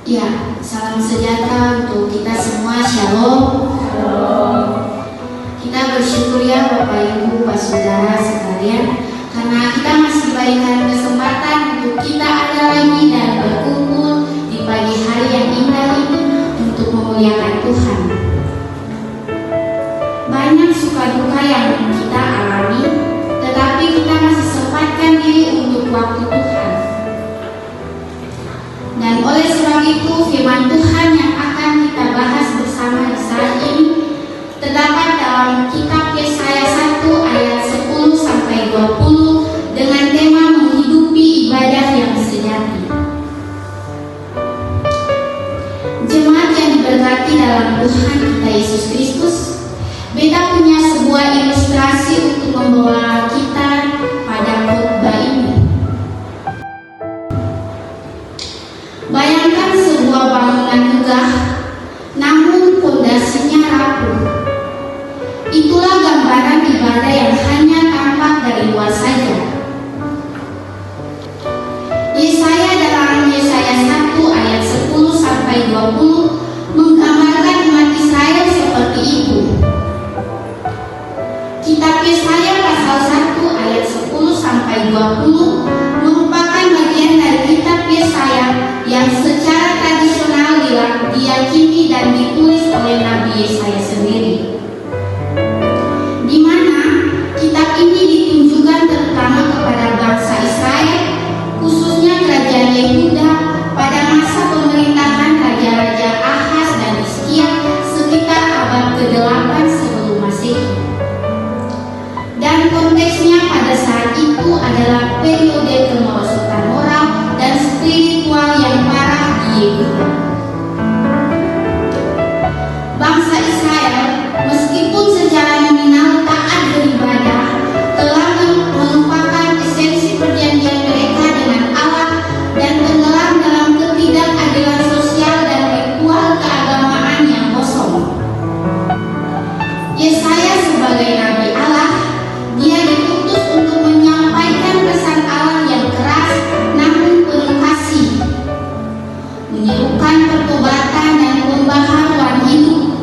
Ya, salam sejahtera untuk kita semua. Shalom. Kita bersyukur ya Bapak Ibu, Pak Saudara sekalian, karena kita masih diberikan kesempatan untuk kita ada lagi dan berkumpul di pagi hari yang indah ini untuk memuliakan Tuhan. Banyak suka duka yang kita alami, tetapi kita masih sempatkan diri untuk waktu Tuhan. Dan oleh sebab itu firman Tuhan yang akan kita bahas bersama di saat ini terdapat dalam kitab Yesaya 1 ayat 10 sampai 20 dengan tema menghidupi ibadah yang sejati. Jemaat yang diberkati dalam Tuhan kita Yesus Kristus, beta punya sebuah ilustrasi untuk membawa kita pada khotbah ini. Bayangkan sebuah bangunan megah, namun pondasinya rapuh. Itulah gambaran ibadah yang hanya tampak dari luar saja. Yesaya dalam Yesaya 1 ayat 10 sampai 20 menggambarkan umat Israel seperti itu. Kitab Yesaya pasal 1 ayat 10 sampai 20 merupakan bagian dari kitab Yesaya yang secara tradisional diyakini dan ditulis oleh Nabi Yesaya sendiri, di mana kitab ini ditunjukkan terutama kepada bangsa Israel, khususnya kerajaan Yehuda pada masa pemerintahan Raja-Raja Ahaz dan Hizkia sekitar abad ke-8 sebelum Masehi. Dan konteksnya pada saat itu adalah periode kemerosotan moral dan spiritual yang parah di Yehuda. Bangsa Israel, meskipun secara nominal taat beribadah, telah melupakan esensi perjanjian mereka dengan Allah dan tenggelam dalam ketidakadilan sosial dan ritual keagamaan yang kosong. Yesaya sebagai nabi Allah, dia diutus untuk menyampaikan pesan Allah yang keras namun penuh kasih, menyerukan pertobatan dan pembaharuan hidup.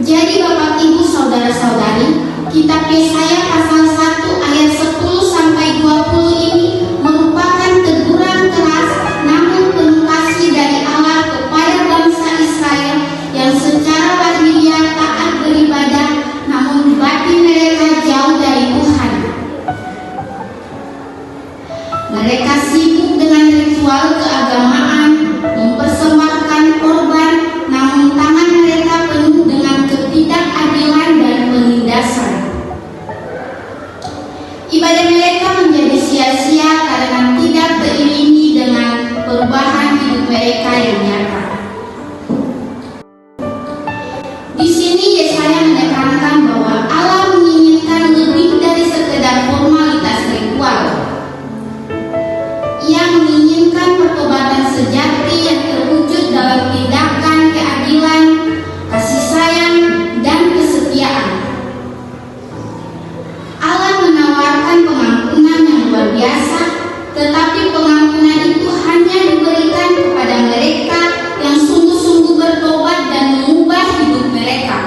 Jadi Bapak Ibu Saudara-saudari, kitab Yesaya pasal 1 ayat 10 sampai 20 ini merupakan teguran keras namun penuh kasih dari Allah kepada bangsa Israel yang secara lahiriah taat beribadah namun batin mereka jauh dari Tuhan. Mereka sibuk dengan ritual keagamaan, mempersembahkan korban, namun tangan mereka penuh dengan ketidakadilan dan penindasan. Ibadah mereka menjadi sia-sia karena tidak teriringi dengan perubahan hidup mereka yang nyata. Di sini Yesaya menekankan bahwa Allah menginginkan lebih dari sekedar formalitas ritual. Ia menginginkan pertobatan sejati yang terwujud dalam tindakan keadilan, kasih sayang, dan kesetiaan. Allah menawarkan pengampunan yang luar biasa, tetapi pengampunan itu hanya diberikan kepada mereka yang sungguh-sungguh bertobat dan mengubah hidup mereka.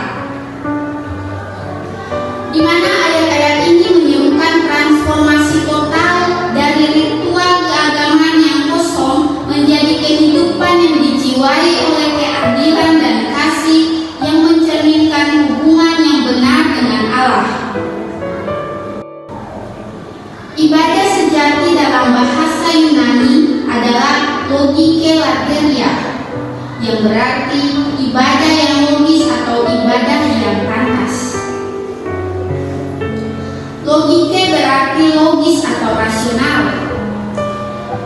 Di mana ayat-ayat ini menyerukan transformasi total dari ritual keagamaan yang kosong menjadi kehidupan yang dijiwai oleh keadilan dan kasih yang mencerminkan hubungan yang benar dengan Allah. Ibadah sejati dalam bahasa Yunani adalah logike lateria, yang berarti ibadah yang logis atau ibadah yang pantas. Logike berarti logis atau rasional.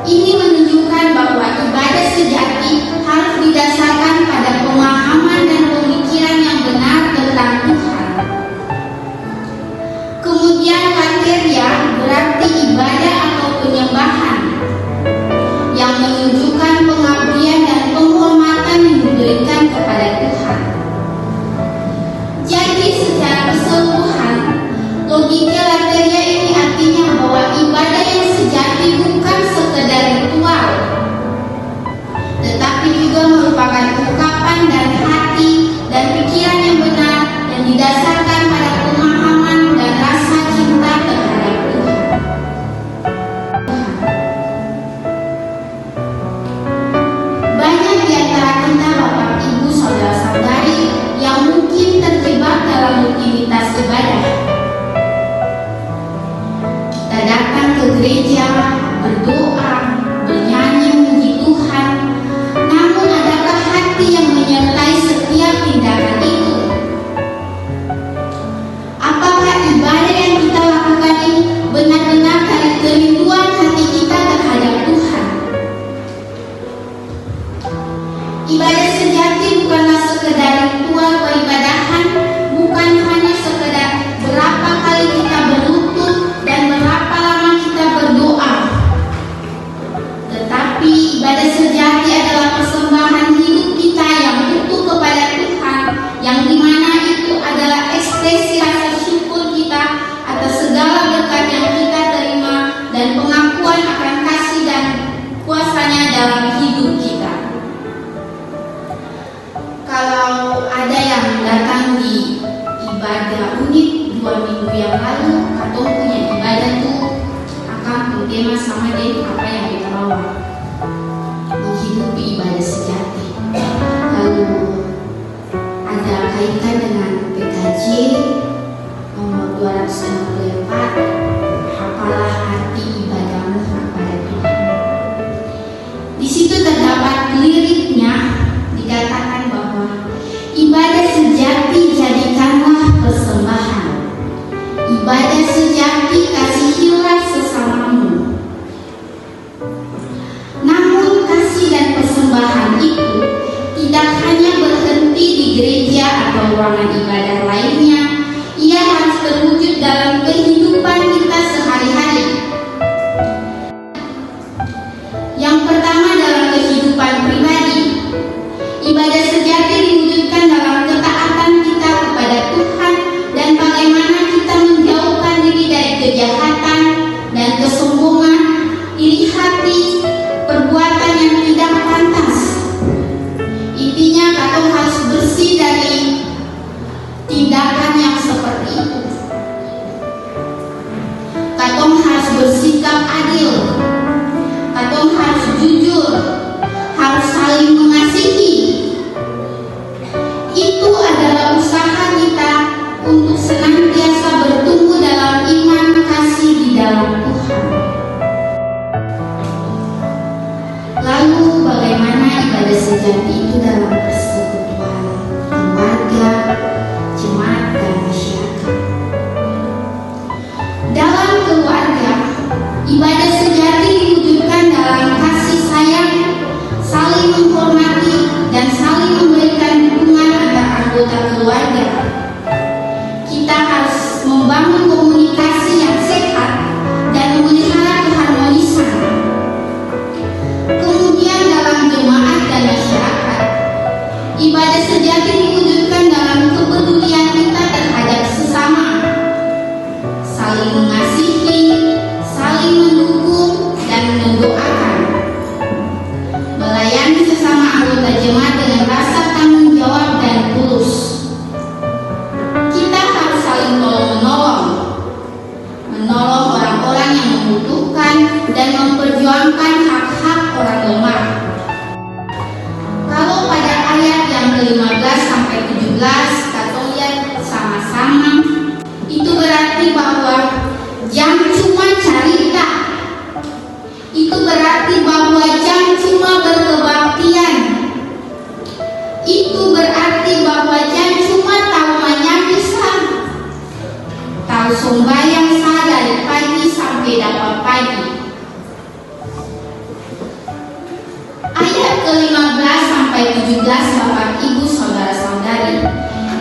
Ini menunjukkan bahwa ibadah sejati harus didasarkan pada pemahaman dan pemikiran yang benar tentang Tuhan. Kemudian lateria berarti ibadah atau penyembahan yang menunjukkan pengabdian dan penghormatan yang diberikan kepada Tuhan. Jadi secara keseluruhan, logika lateria ini artinya bahwa ibadah yang sejati bukan sekedar ritual Ibadah sejati bukanlah sekedar ritual peribadahan, bukan hanya sekedar berapa kali kita berlutut dan berapa lama kita berdoa. Tetapi ibadah sejati adalah persembahan hidup kita yang utuh kepada Tuhan, yang dimana itu adalah ekspresi rasa syukur kita atas segala berkat yang kita terima dan pengakuan akan kasih dan kuasanya dalam hidup kita. Kalau ada yang datang di ibadah unit 2 minggu yang lalu, atau punya ibadah tuh akan tema sama dengan apa yang kita bawa, menghidupi ibadah sejati. Lalu ada kaitan dengan PKJ nomor 264, apalah arti ibadahmu kepada Tuhan. Di situ terdapat liriknya, dikatakan bahwa ibadah sejati jadikanlah persembahan. Ibadah sejati kasihilah sesamamu. Namun kasih dan persembahan itu tidak hanya berhenti di gereja atau ruangan ibadah lainnya, ia harus terwujud dalam kehidupan kita sehari-hari. Yang pertama, dalam kehidupan pribadi. Ibadah sejati diwujudkan dalam ketaatan kita kepada Tuhan dan bagaimana kita menjauhkan diri dari kejahatan dan kesombongan, iri hati, perbuatan yang tidak pantas. Intinya katong harus bersih dari tindakan yang seperti itu. Katong harus bersikap adil. Katong harus jujur, harus saling mengasihi. Itu adalah usaha kita untuk senantiasa bertumbuh dalam iman kasih di dalam Tuhan. Lalu bagaimana ibadah sejati itu dalam persekutuan keluarga, jemaat, dan masyarakat? Dalam keluarga, ibadah sejati diwujudkan dalam kasih sayang, saling menghormati, dan saling memberikan dukungan antar anggota keluarga. Kita harus membangun komunikasi yang sehat dan memelihara keharmonisan. Kemudian dalam jemaat dan masyarakat, ibadah sejati diwujudkan dalam kepedulian kita terhadap sesama, saling mengasihi, saling mendukung, dan mendoakan. Melayani sesama anggota jemaat dengan rasa tanggung jawab dan tulus. Kita harus saling tolong-menolong, menolong orang-orang yang membutuhkan dan memperjuangkan hak-hak orang lemah. Kalau pada ayat yang ke-15 sampai 17 kita lihat sama-sama, itu berarti bahwa jangan cuma carita. Itu berarti bahwa jangan cuma berkebaktian. Itu berarti bahwa jangan cuma tahu menyanyi sah, tahu sembahyang sah dari pagi sampai dapat pagi. Ayat ke-15 sampai 17 Bapak Ibu Saudara-saudari,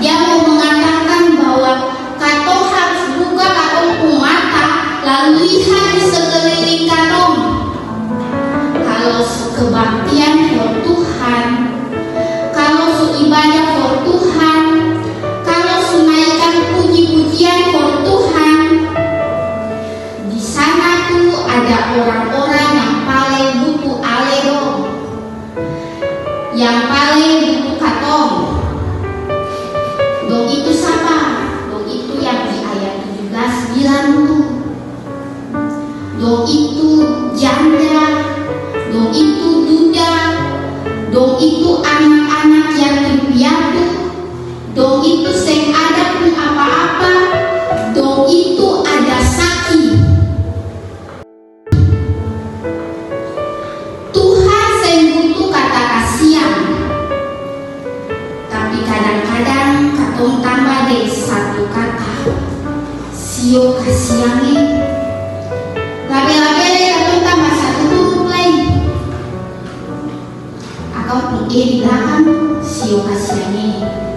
dia mau mengatakan bahwa katong harus buka katong mata lalu lihat di sekeliling katong. Kalau kebaktian for Tuhan, kalau ibadah for Tuhan, kalau naikkan puji-pujian for Tuhan, di sana tuh ada orang-orang yang paling butuh alero, yang paling butuh katong. Dong itu siapa? Dong itu yang di ayat 17 bilang tuh. Dong itu janda, dong itu duda, dong itu anak-anak yatim piatu, dong itu seng ada pun apa-apa, dong itu ada sakit. Tuhan seng butuh kata kasihan, tapi kadang-kadang katong tambah deh satu kata, sio kasihannya. Labe-labe katong tambah satu huruf lain. atau di belakang si kasihan ini.